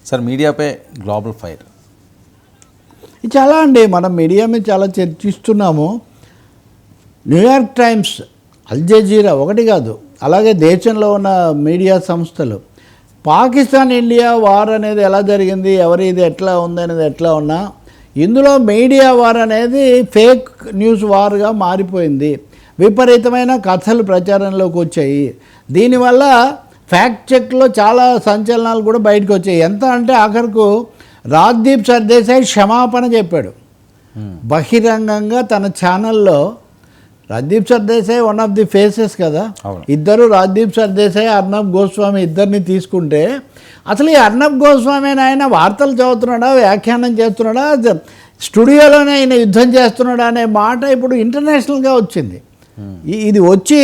Sir మీడియాపై global fire చాలా అండి, మనం మీడియా మీద చాలా చర్చిస్తున్నాము. న్యూయార్క్ టైమ్స్, అల్ జజీరా ఒకటి కాదు, అలాగే దేశంలో ఉన్న మీడియా సంస్థలు పాకిస్తాన్ ఇండియా వార్ అనేది ఎలా జరిగింది, ఎవరిది ఎట్లా ఉంది అనేది ఎట్లా ఉన్నా ఇందులో మీడియా వార్ అనేది ఫేక్ న్యూస్ వార్గా మారిపోయింది. విపరీతమైన కథలు ప్రచారంలోకి వచ్చాయి. దీనివల్ల ఫ్యాక్ట్ చెక్లో చాలా సంచలనాలు కూడా బయటకు వచ్చాయి. ఎంత అంటే ఆఖరుకు రాజ్దీప్ సర్దేశాయ్ క్షమాపణ చెప్పాడు బహిరంగంగా తన ఛానల్లో. Rajdeep Sardesai one of the faces కదా, ఇద్దరు రాజ్దీప్ సర్దేశాయ్ అర్నబ్ గోస్వామి ఇద్దరిని తీసుకుంటే అసలు ఈ అర్నబ్ గోస్వామి ఆయన వార్తలు చదువుతున్నాడా, వ్యాఖ్యానం చేస్తున్నాడా, స్టూడియోలోనే ఆయన యుద్ధం చేస్తున్నాడా అనే మాట ఇప్పుడు ఇంటర్నేషనల్గా వచ్చింది. ఇది వచ్చి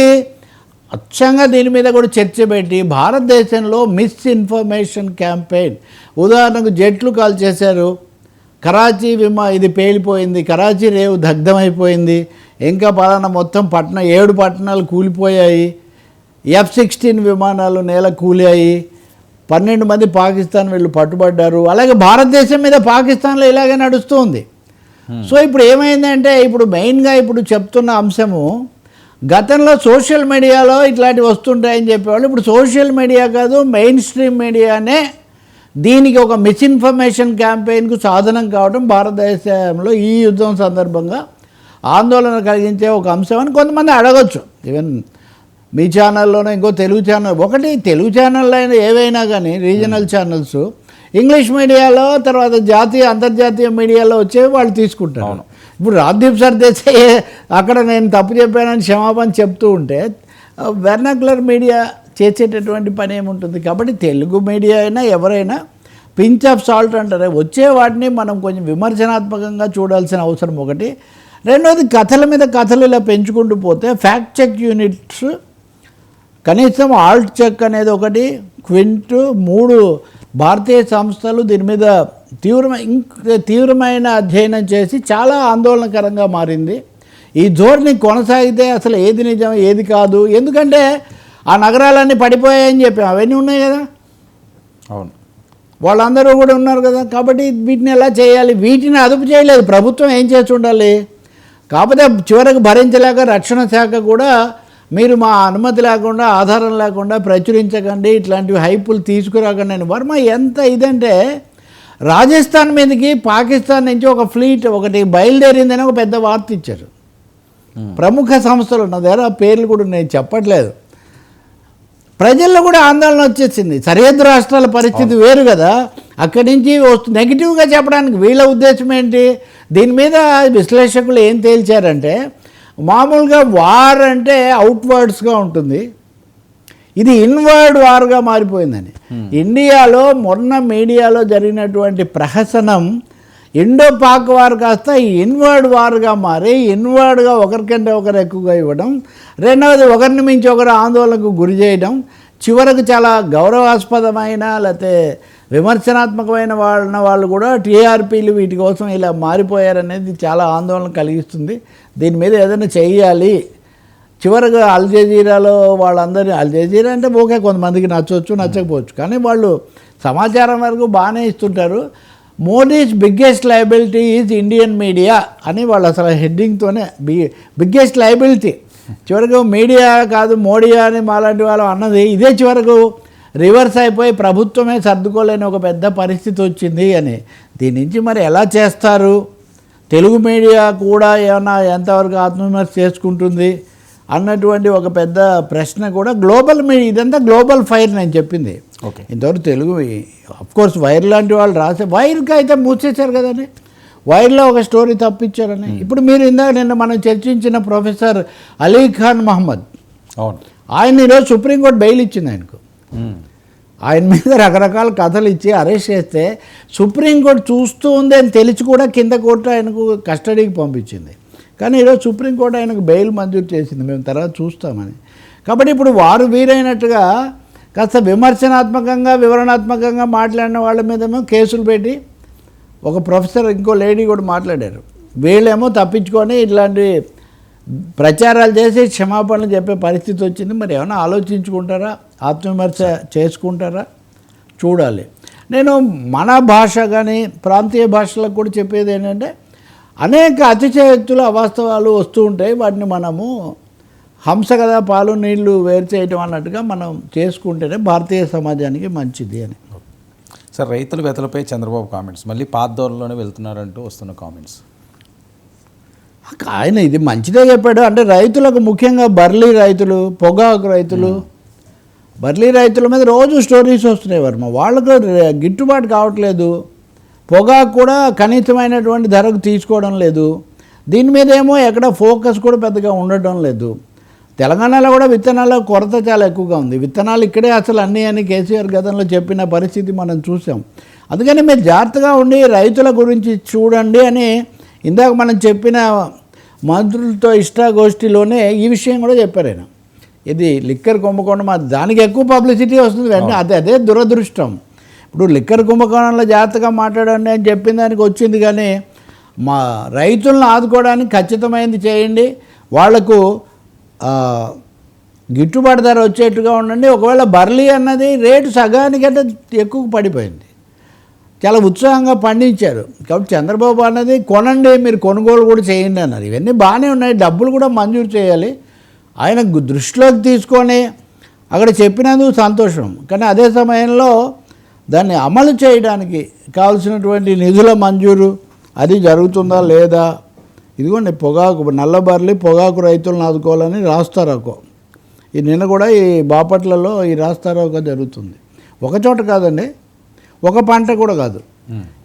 అచ్చంగా దీని మీద కూడా చర్చ పెట్టి భారతదేశంలో మిస్ఇన్ఫర్మేషన్ క్యాంపెయిన్, ఉదాహరణకు జెట్లు కాల్ చేశారు, కరాచీ ఇది పేలిపోయింది, కరాచీ రేవు దగ్ధమైపోయింది, ఇంకా పలానా మొత్తం 7 పట్టణాలు కూలిపోయాయి, F-16 విమానాలు నేల కూలాయి, 12 మంది పాకిస్తాన్ వీళ్ళు పట్టుబడ్డారు. అలాగే భారతదేశం మీద పాకిస్తాన్లో ఇలాగే నడుస్తుంది. సో ఇప్పుడు ఏమైందంటే ఇప్పుడు మెయిన్గా ఇప్పుడు చెప్తున్న అంశము, గతంలో సోషల్ మీడియాలో ఇట్లాంటివి వస్తుంటాయని చెప్పేవాళ్ళు, ఇప్పుడు సోషల్ మీడియా కాదు మెయిన్ స్ట్రీమ్ మీడియానే దీనికి ఒక మిస్ఇన్ఫర్మేషన్ క్యాంపెయిన్కు సాధనం కావడం భారతదేశంలో ఈ యుద్ధం సందర్భంగా ఆందోళన కలిగించే ఒక అంశం అని కొంతమంది అడగచ్చు. ఈవెన్ మీ ఛానల్లోనే ఇంకో తెలుగు ఛానల్, ఒకటి తెలుగు ఛానల్ అయినా ఏవైనా కానీ రీజనల్ ఛానల్స్ ఇంగ్లీష్ మీడియాలో, తర్వాత జాతీయ అంతర్జాతీయ మీడియాలో వచ్చేవి వాళ్ళు తీసుకుంటారు. ఇప్పుడు రాజ్దీప్ సర్దేశాయ్ అక్కడ నేను తప్పు చెప్పానని క్షమాపణ చెప్తూ ఉంటే వెర్నాక్యులర్ మీడియా చేసేటటువంటి పని ఏముంటుంది. కాబట్టి తెలుగు మీడియా అయినా ఎవరైనా పించ్ ఆఫ్ సాల్ట్ అంటారే, వచ్చే వాటిని మనం కొంచెం విమర్శనాత్మకంగా చూడాల్సిన అవసరం ఒకటి. రెండోది కథల మీద కథలు ఇలా పెంచుకుంటూ పోతే ఫ్యాక్ట్ చెక్ యూనిట్స్ కనీసం ఆల్ట్ చెక్ అనేది ఒకటి, క్వింట్ 3 భారతీయ సంస్థలు దీని మీద తీవ్రమైన అధ్యయనం చేసి చాలా ఆందోళనకరంగా మారింది. ఈ ధోరణి కొనసాగితే అసలు ఏది నిజం ఏది కాదు, ఎందుకంటే ఆ నగరాలన్నీ పడిపోయాయని చెప్పి అవన్నీ ఉన్నాయి కదా, అవును వాళ్ళందరూ కూడా ఉన్నారు కదా. కాబట్టి వీటిని ఎలా చేయాలి, వీటిని అదుపు చేయలేదు ప్రభుత్వం, ఏం చేసి ఉండాలి. కాకపోతే చివరకు భరించలేక రక్షణ శాఖ కూడా మీరు మా అనుమతి లేకుండా ఆధారం లేకుండా ప్రచురించకండి, ఇట్లాంటివి హైపులు తీసుకురాకండి అని. వర్మ ఎంత ఇదంటే రాజస్థాన్ మీదకి పాకిస్తాన్ నుంచి ఒక ఫ్లీట్ ఒకటి బయలుదేరిందని ఒక పెద్ద వార్త ఇచ్చారు. ప్రముఖ సంస్థలు ఉన్న దగ్గర పేర్లు కూడా నేను చెప్పట్లేదు. ప్రజల్లో కూడా ఆందోళన వచ్చేసింది. సరిహద్దు రాష్ట్రాల పరిస్థితి వేరు కదా, అక్కడి నుంచి నెగిటివ్గా చెప్పడానికి వీళ్ళ ఉద్దేశం ఏంటి. దీని మీద విశ్లేషకులు ఏం తేల్చారంటే మామూలుగా వార్ అంటే అవుట్వర్డ్స్గా ఉంటుంది, ఇది ఇన్వర్డ్ వార్గా మారిపోయిందని. ఇండియాలో మొన్న మీడియాలో జరిగినటువంటి ప్రహసనం ఇండో పాక్ వార్ కాస్త ఇన్వర్డ్ వార్గా మారి ఇన్వర్డ్గా ఒకరికంటే ఒకరు ఎక్కువగా ఇవ్వడం, రెండవది ఒకరిని మించి ఒకరు ఆందోళనకు గురి చేయడం, చివరకు చాలా గౌరవాస్పదమైన లేకపోతే విమర్శనాత్మకమైన వాళ్ళు కూడా టీఆర్పీలు వీటి కోసం ఇలా మారిపోయారనేది చాలా ఆందోళన కలిగిస్తుంది. దీని మీద ఏదైనా చేయాలి. చివరిగా అల్ జజీరాలో వాళ్ళందరినీ, అల్ జజీరా అంటే ఓకే కొంతమందికి నచ్చవచ్చు నచ్చకపోవచ్చు, కానీ వాళ్ళు సమాచారం వరకు బాగానే ఇస్తుంటారు. Modi's biggest liability is Indian media అని వాళ్ళు అసలు హెడ్డింగ్తోనే బిగ్గెస్ట్ లయబిలిటీ. చివరకు మీడియా కాదు మోడీ అని మాలాంటి వాళ్ళు అన్నది ఇదే చివరకు రివర్స్ అయిపోయి ప్రభుత్వమే సర్దుకోలేని ఒక పెద్ద పరిస్థితి వచ్చింది అని. దీని నుంచి మరి ఎలా చేస్తారు, తెలుగు మీడియా కూడా ఏమన్నా ఎంతవరకు ఆత్మవిమర్శ చేసుకుంటుంది అన్నటువంటి ఒక పెద్ద ప్రశ్న కూడా గ్లోబల్ మీడియా, ఇదంతా గ్లోబల్ ఫైర్ నేను చెప్పింది. ఇంతవరకు తెలుగు అఫ్కోర్స్ వైర్ లాంటి వాళ్ళు రాసే వైర్కి అయితే మూసేశారు కదండి, వైర్లో ఒక స్టోరీ తప్పించారని. ఇప్పుడు మీరు నిన్న మనం చర్చించిన ప్రొఫెసర్ అలీ ఖాన్ మహమ్మద్, ఆయన ఈరోజు సుప్రీంకోర్టు బెయిల్ ఇచ్చింది ఆయనకు. ఆయన మీద రకరకాల కథలు ఇచ్చి అరెస్ట్ చేస్తే సుప్రీంకోర్టు చూస్తూ ఉంది అని తెలిసి కూడా కింద కోర్టు ఆయనకు కస్టడీకి పంపించింది. కానీ ఈరోజు సుప్రీంకోర్టు ఆయనకు బెయిల్ మంజూరు చేసింది, మేము తర్వాత చూస్తామని. కాబట్టి ఇప్పుడు వారు వీరైనట్టుగా కాస్త విమర్శనాత్మకంగా వివరణాత్మకంగా మాట్లాడిన వాళ్ళ మీదేమో కేసులు పెట్టి, ఒక ప్రొఫెసర్ ఇంకో లేడీ కూడా మాట్లాడారు, వీళ్ళేమో తప్పించుకొని ఇట్లాంటి ప్రచారాలు చేసి క్షమాపణలు చెప్పే పరిస్థితి వచ్చింది. మరి ఏమైనా ఆలోచించుకుంటారా, ఆత్మవిమర్శ చేసుకుంటారా చూడాలి. నేను మన భాష కానీ ప్రాంతీయ భాషలకు కూడా చెప్పేది ఏంటంటే అనేక అతిశయోక్తులు అవాస్తవాలు వస్తూ ఉంటాయి. వాటిని మనము హంస కదా పాలు నీళ్లు వేరు చేయటం అన్నట్టుగా మనం చేసుకుంటేనే భారతీయ సమాజానికి మంచిది అని. సార్, రైతుల వ్యతలపై చంద్రబాబు కామెంట్స్ మళ్ళీ పాత దోరలోనే వెళ్తున్నారంటూ వస్తున్న కామెంట్స్. ఆయన ఇది మంచిదే చెప్పాడు. అంటే రైతులకు ముఖ్యంగా బర్లీ రైతులు, పొగాకు రైతులు, బర్లీ రైతుల మీద రోజు స్టోరీస్ వస్తున్నాయి వర్మ. వాళ్ళకు గిట్టుబాటు కావట్లేదు. పొగాకు కూడా కనీసమైనటువంటి ధరకు తీసుకోవడం లేదు. దీని మీద ఏమో ఎక్కడ ఫోకస్ కూడా పెద్దగా ఉండటం లేదు. తెలంగాణలో కూడా విత్తనాల కొరత చాలా ఎక్కువగా ఉంది. విత్తనాలు ఇక్కడే అసలు అన్నీ అని కేసీఆర్ గతంలో చెప్పిన పరిస్థితి మనం చూసాం. అందుకని మీరు జాగ్రత్తగా ఉండి రైతుల గురించి చూడండి అని ఇందాక మనం చెప్పిన మంత్రులతో ఇష్టాగోష్ఠిలోనే ఈ విషయం కూడా చెప్పారు ఆయన. ఇది లిక్కర్ కుంభకోణం, దానికి ఎక్కువ పబ్లిసిటీ వస్తుంది వెంటనే. అదే దురదృష్టం. ఇప్పుడు లిక్కర్ కుంభకోణంలో జాగ్రత్తగా మాట్లాడండి అని చెప్పిన దానికి వచ్చింది, కానీ మా రైతులను ఆదుకోవడానికి ఖచ్చితమైనది చేయండి, వాళ్లకు గిట్టుబాటు ధర వచ్చేట్టుగా ఉండండి. ఒకవేళ బర్లీ అన్నది రేటు సగానికంటే ఎక్కువ పడిపోయింది, చాలా ఉత్సాహంగా పండించారు. కాబట్టి చంద్రబాబు అన్నది కొనండి, మీరు కొనుగోలు కూడా చేయండి అన్నారు. ఇవన్నీ బాగానే ఉన్నాయి, డబ్బులు కూడా మంజూరు చేయాలి. ఆయన దృష్టిలోకి తీసుకొని అక్కడ చెప్పినందుకు సంతోషం. కానీ అదే సమయంలో దాన్ని అమలు చేయడానికి కావాల్సినటువంటి నిధుల మంజూరు అది జరుగుతుందా లేదా. ఇదిగోండి పొగాకు, నల్లబర్లి పొగాకు రైతులను ఆదుకోవాలని రాస్తారోకో. ఈ నిన్న కూడా ఈ బాపట్లలో ఈ రాస్తారోకో జరుగుతుంది. ఒక చోట కాదండి, ఒక పంట కూడా కాదు,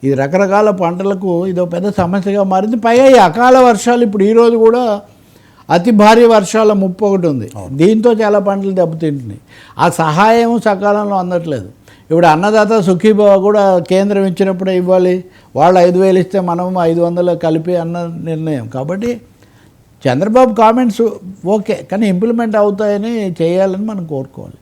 ఇది రకరకాల పంటలకు ఇదో పెద్ద సమస్యగా మారింది. పైగా ఈ అకాల వర్షాలు, ఇప్పుడు ఈరోజు కూడా అతి భారీ వర్షాల ముప్పు ఒకటి ఉంది. దీంతో చాలా పంటలు దెబ్బతింటున్నాయి. ఆ సహాయం సకాలంలో అందట్లేదు. ఇప్పుడు అన్నదాత సుఖీభావ కూడా కేంద్రం ఇచ్చినప్పుడే ఇవ్వాలి. వాళ్ళు 5,000 ఇస్తే మనం 500 కలిపి అన్న నిర్ణయం. కాబట్టి చంద్రబాబు కామెంట్స్ ఓకే, కానీ ఇంప్లిమెంట్ అవుతాయని చేయాలని మనం కోరుకోవాలి.